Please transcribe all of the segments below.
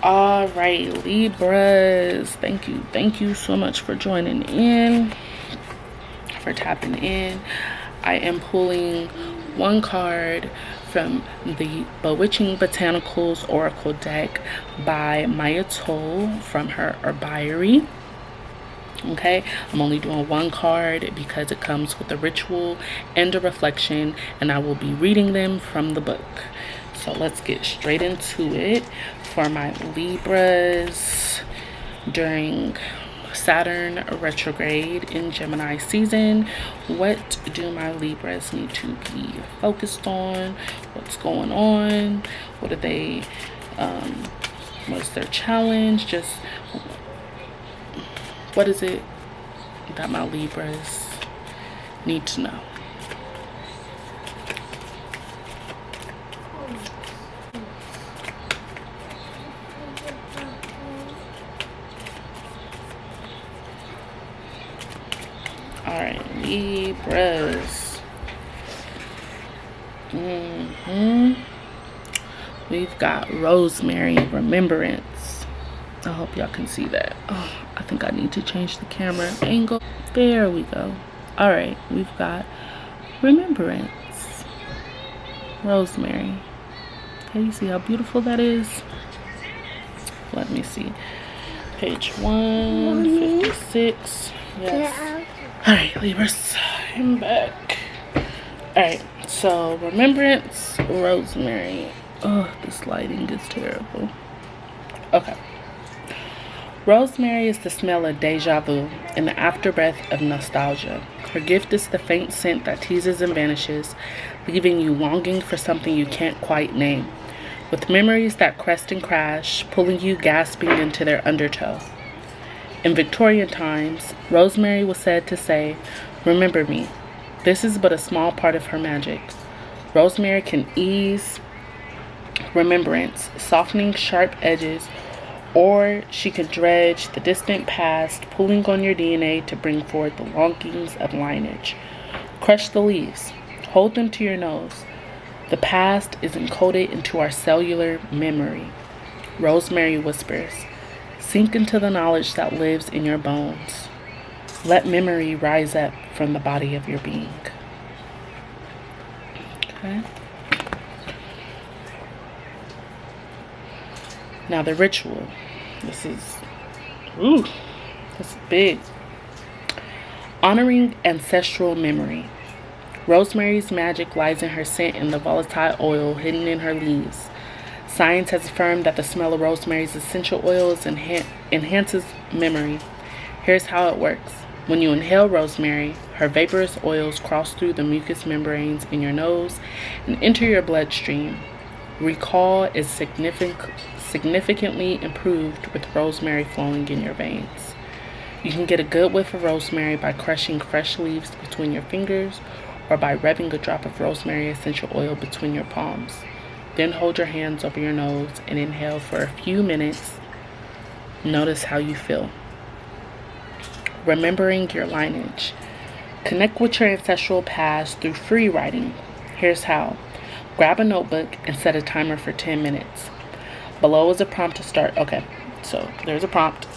All right, Libras, thank you so much for joining in, for tapping in. I am pulling one card from the Bewitching Botanicals Oracle deck by Maya Toll from her herbiary. Okay, I'm only doing one card because it comes with a ritual and a reflection, and I will be reading them from the book. So let's get straight into it. For my Libras during Saturn retrograde in Gemini season, what do my Libras need to be focused on? What's going on? What are they, what's their challenge? Just what is it that my Libras need to know? All right, Libras. We've got Rosemary, Remembrance. I hope y'all can see that. Oh, I think I need to change the camera angle. There we go. All right, we've got Remembrance, Rosemary. Okay, you see how beautiful that is? Let me see. Page 156. Yes. All right, Libras, I'm back. All right, so Remembrance, Rosemary. Oh, this lighting is terrible. Okay. Rosemary is the smell of deja vu and the afterbreath of nostalgia. Her gift is the faint scent that teases and vanishes, leaving you longing for something you can't quite name, with memories that crest and crash, pulling you gasping into their undertow. In Victorian times, Rosemary was said to say, "Remember me." This is but a small part of her magic. Rosemary can ease remembrance, softening sharp edges, or she can dredge the distant past, pulling on your DNA to bring forth the longings of lineage. Crush the leaves. Hold them to your nose. The past is encoded into our cellular memory. Rosemary whispers. Sink into the knowledge that lives in your bones. Let memory rise up from the body of your being. Okay. Now the ritual. This is big. Honoring ancestral memory. Rosemary's magic lies in her scent and the volatile oil hidden in her leaves. Science has affirmed that the smell of rosemary's essential oils enhances memory. Here's how it works. When you inhale rosemary, her vaporous oils cross through the mucous membranes in your nose and enter your bloodstream. Recall is significantly improved with rosemary flowing in your veins. You can get a good whiff of rosemary by crushing fresh leaves between your fingers or by rubbing a drop of rosemary essential oil between your palms. Then hold your hands over your nose and inhale for a few minutes. Notice how you feel. Remembering your lineage. Connect with your ancestral past through free writing. Here's how. Grab a notebook and set a timer for 10 minutes. Below is a prompt to start. Okay, so there's a prompt.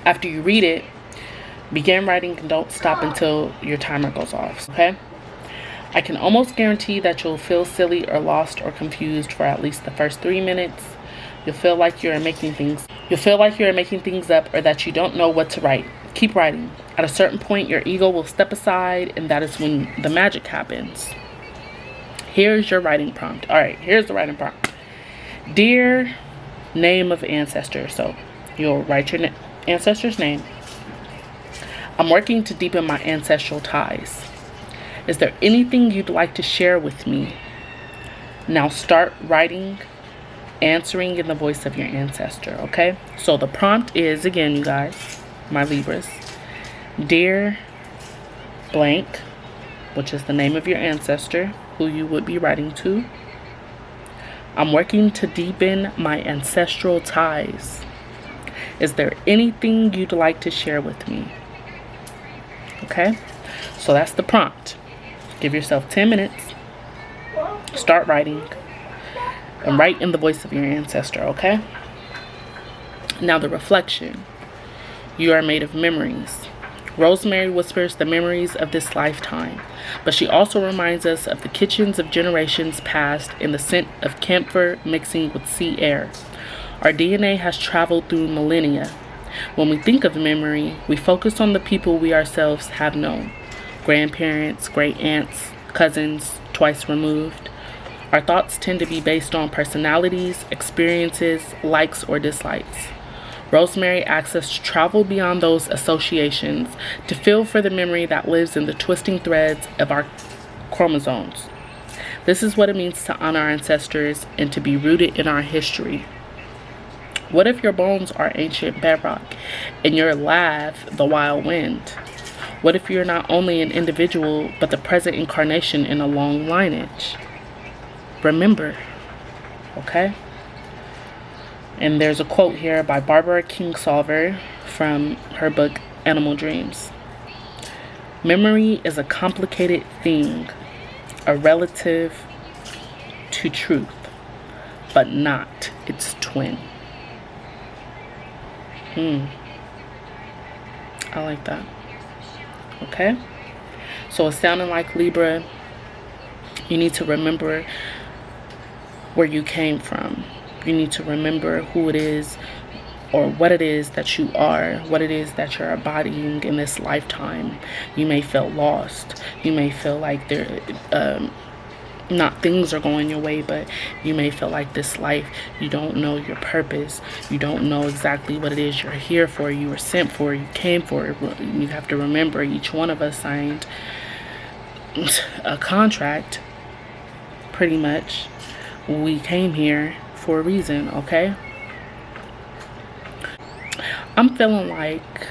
After you read it, begin writing and don't stop until your timer goes off, okay? I can almost guarantee that you'll feel silly or lost or confused for at least the first 3 minutes. You'll feel like you're making things up or that you don't know what to write. Keep writing. At a certain point, your ego will step aside, and that is when the magic happens. Here's your writing prompt. All right, here's the writing prompt. Dear name of ancestor. So you'll write your ancestor's name. I'm working to deepen my ancestral ties. Is there anything you'd like to share with me? Now start writing, answering in the voice of your ancestor, okay? So the prompt is, again, you guys, my Libras, dear blank, which is the name of your ancestor, who you would be writing to. I'm working to deepen my ancestral ties. Is there anything you'd like to share with me? Okay, so that's the prompt. Give yourself 10 minutes. Start writing. And write in the voice of your ancestor, okay? Now the reflection. You are made of memories. Rosemary whispers the memories of this lifetime, but she also reminds us of the kitchens of generations past and the scent of camphor mixing with sea air. Our DNA has traveled through millennia. When we think of memory, we focus on the people we ourselves have known. Grandparents, great aunts, cousins, twice removed. Our thoughts tend to be based on personalities, experiences, likes, or dislikes. Rosemary asks us to travel beyond those associations to feel for the memory that lives in the twisting threads of our chromosomes. This is what it means to honor our ancestors and to be rooted in our history. What if your bones are ancient bedrock and your laugh the wild wind? What if you're not only an individual but the present incarnation in a long lineage? Remember, okay? And there's a quote here by Barbara Kingsolver from her book, Animal Dreams. Memory is a complicated thing, a relative to truth, but not its twin. I like that. Okay? So it's sounding like Libra. You need to remember where you came from. You need to remember who it is or what it is that you are, what it is that you're embodying in this lifetime. You may feel lost. You may feel like not things are going your way, but you may feel like this life, you don't know your purpose. You don't know exactly what it is you're here for, you were sent for, you came for. You have to remember each one of us signed a contract, pretty much. We came here for a reason, okay? I'm feeling like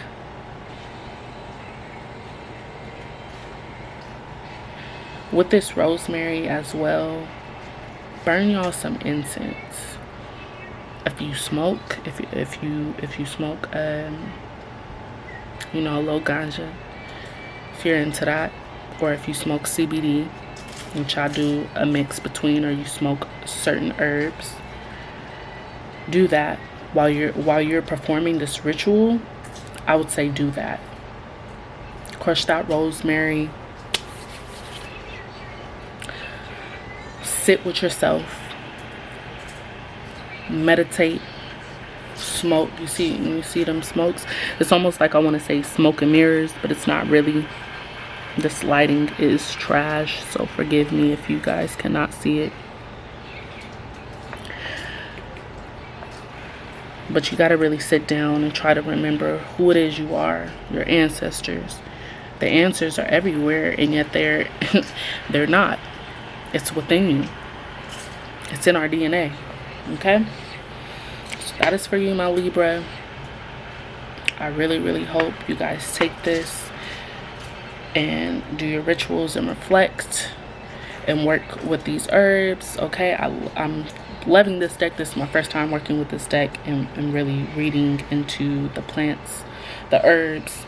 with this rosemary as well, burn y'all some incense. If you smoke, if you smoke a little ganja, if you're into that, or if you smoke CBD, which I do a mix between, or you smoke certain herbs, do that while you're performing this ritual. I would say do that. Crush that rosemary. Sit with yourself. Meditate. Smoke. You see them smokes? It's almost like I want to say smoke and mirrors, but it's not really. This lighting is trash, so forgive me if you guys cannot see it. But you got to really sit down and try to remember who it is you are, your ancestors. The answers are everywhere, and yet they're not. It's within you. It's in our DNA. Okay? So that is for you, my Libra. I really, really hope you guys take this and do your rituals and reflect and work with these herbs. Okay, I'm loving this deck. This is my first time working with this deck and really reading into the plants, the herbs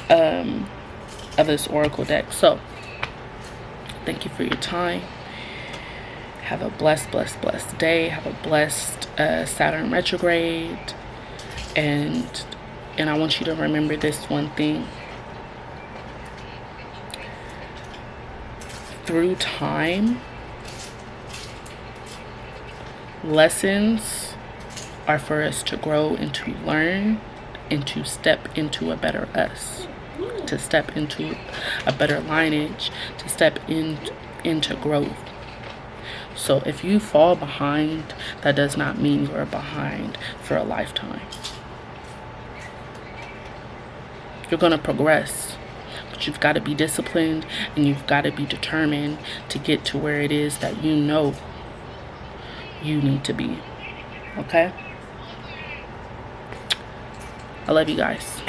of this oracle deck. So thank you for your time. Have a blessed day. Have a blessed Saturn retrograde, and I want you to remember this one thing. Through time, lessons are for us to grow and to learn and to step into a better us, to step into a better lineage, to step into growth. So if you fall behind, that does not mean you're behind for a lifetime. You're going to progress. But you've got to be disciplined and you've got to be determined to get to where it is that you know you need to be. Okay? I love you guys.